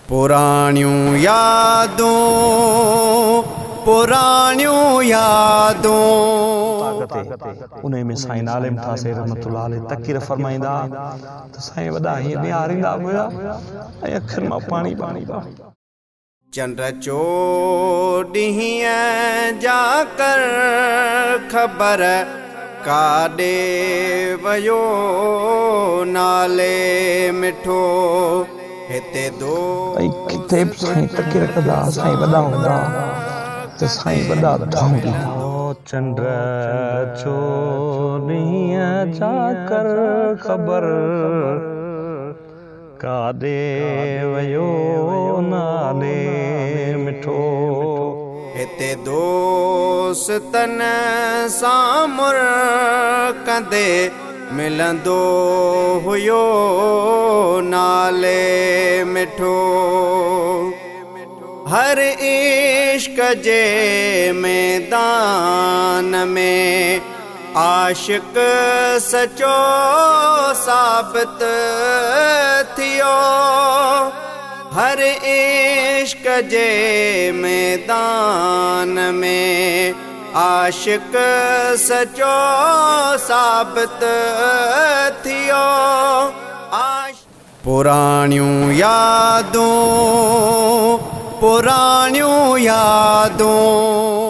पुराणियूं यादूं पुराणियूं यादूं। उन में साईं आलिम था से रहमतुल्लाह अलैह तकीर फरमाईंदा त साईं वॾा हीअं निहारींदा हुया ऐं अखियुनि मां पाणी पाणी बा। चंड चोॾींहं जा कर ख़बर काॾे वयो नाले मिठो हिते दो ऐं किथे बि साईं तकीर कंदा साईं वॾा हूंदा त साईं वॾा ठहंदा। चंड चोॾींहं जा कर ख़बर काॾे वयो नाले मिठो हिते दोस्तन सां मुरकंदे मिलंदो हुयो नाले मिठो। हर इश्क जे मैदान में आशिक सचो साबित थियो। हर इश्क जे मैदान में आशिक सचो साबित थियो। पुराणियूं यादूं पुराणियूं यादूं।